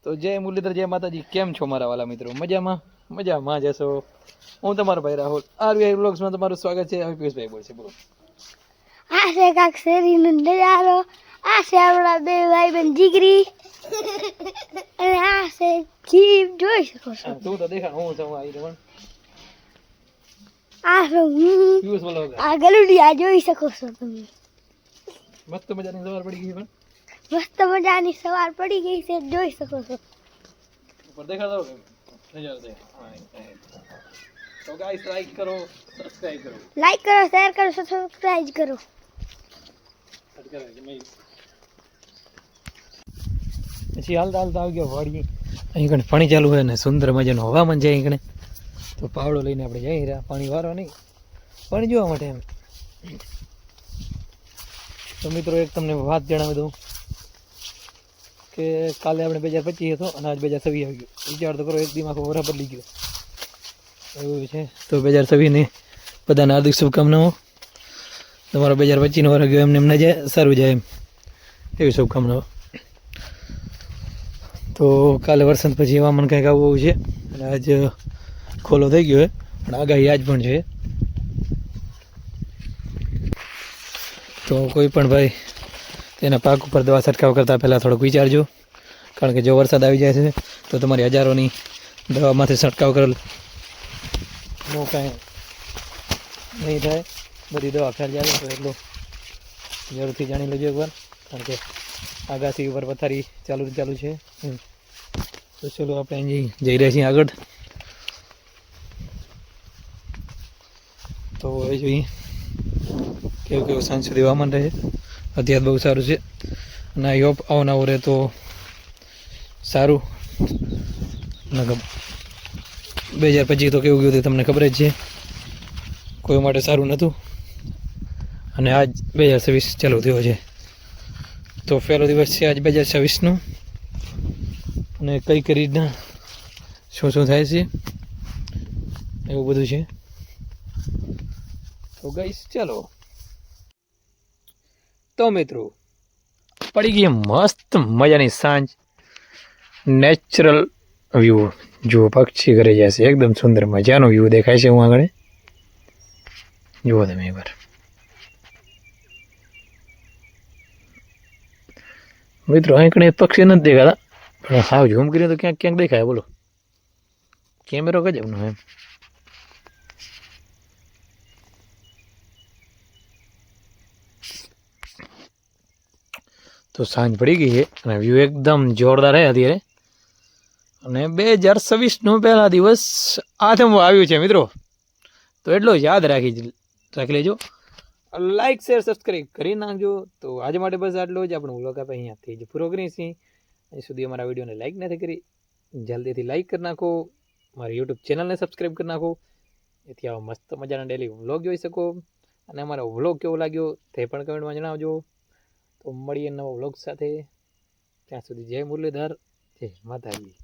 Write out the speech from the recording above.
તો જય મુરલીધર, જય માતાજી. કેમ છો મારા વાલા મિત્રો? મજામાં? મજામાં જશો. હું તમારો ભાઈ રાહુલ, આરવીઆઈ વ્લોગ્સમાં તમારું સ્વાગત છે. હવે પિયુષભાઈ બોલશે, બોલો. આ છે કાક શેરીનો નજારો, આ છે આપણા બે ભાઈ બેન જીગરી, અને આ છે જીપ જોઈ શકો છો. તું તો દેખાડ, હું છું આવી પણ આ છે હું, પિયુષ બોલો. આ ગલુડિયા જોઈ શકો છો તમે. મસ્ત મજાની સવાર પડી ગઈ પણ મસ્ત મજાની સવાર પડી ગઈ છે, જોઈ શકો છો. ઉપર દેખાડો કે નજારો દે. તો ગાઈસ લાઈક કરો, સબસ્ક્રાઇબ કરો. લાઈક કરો, શેર કરો, સબસ્ક્રાઇબ કરો. પછી હાલતા હાલતા આવી ગયો વાડીએ. અહીં કણે પાણી ચાલુ હોય ને સુંદર મજાનું હવામાન છે. અહીં કણે તો પાવડો લઈને આપણે જઈ રહ્યા, પાણી વારવા નહીં, પાણી જોવા માટે એમ. તો મિત્રો એક તમને વાત જણાવી દઉં કે કાલે આપણે 2025 હતો અને આજ 2026 આવી ગયો. વિચાર તો કરો, એક દિમાગ વરા બદલી ગયો એવું છે. તો 2026 બધાને હાર્દિક શુભકામનાઓ. તમારો 2025 વર્ષ ગયો એમને એમ ના જાય, સારું જાય એમ, એવી શુભકામનાઓ. તો કાલે વરસાદ પછી હવામાન કંઈક આવું છે અને આજ ખોલો થઈ ગયો છે પણ આગાહી આજ પણ છે. તો કોઈ પણ ભાઈ તેના પાક ઉપર દવા છંટકાવ કરતાં પહેલાં થોડોક વિચારજો, કારણ કે જો વરસાદ આવી જાય છે તો તમારી હજારોની દવામાંથી છંટકાવ કરેલ નો કાંઈ નહીં થાય, બધી દવા ખ્યાલ જાય તો એટલું જરૂરથી જાણી લેજો એકવાર, કારણ કે આગાસી ઉપર પથારી ચાલુ છે. તો ચલો આપણે અહીં જઈ રહ્યા છીએ આગળ. તો એ જોઈએ કેવું સાંજ સુધી હવામાન રહે. અત્યારે બહુ સારું છે અને આઈ હોપ આવનાવો રહે તો સારું. 2025 તો કેવું ગયું તે તમને ખબર જ છે, કોઈ માટે સારું નહોતું અને આજ 2026 ચાલુ થયો છે. તો પહેલો દિવસ છે આજ 2026નો અને કઈ રીતના શું થાય છે એવું બધું છે. તો ગાઈસ ચાલો. તો મિત્રો પડી ગઈ મસ્ત મજાની સાંજ, નેચરલ વ્યૂ જુઓ, પક્ષી ઘરે જશે, એકદમ સુંદર મજાનો વ્યૂ દેખાય છે. હું આગળ જુઓ તમે એકવાર. મિત્રો અહીં કણે પક્ષી નથી દેખાતા પણ હાવ ઝૂમ કરીએ તો ક્યાંક ક્યાંક દેખાય. બોલો, કેમેરો ગજબનો એમ. તો સાંજ પડી ગઈ છે અને વ્યૂ એકદમ જોરદાર છે અત્યારે. અને 2026નો પહેલા દિવસ આથમવા આવ્યું છે મિત્રો, તો એટલો યાદ રાખી લેજો. લાઈક શેર સબસ્ક્રાઈબ કરી નાખજો. તો આજે માટે બસ આટલો જ. આપણો વ્લોગ આપણે અહીંયાથી જ પૂરો કરીએ છીએ. અહીં સુધી અમારા વિડીયોને લાઈક નથી કરી, જલ્દીથી લાઈક કરી નાખો. મારી યુટ્યુબ ચેનલને સબસ્ક્રાઈબ કરી નાખો, એથી આવા મસ્ત મજાના ડેલી વ્લોગ જોઈ શકો. અને અમારો વ્લોગ કેવો લાગ્યો તે પણ કમેન્ટમાં જણાવજો. તો મળીએ નવો વ્લોગ સાથે. ત્યાં સુધી જય મુરલીધર, જય માતાજી.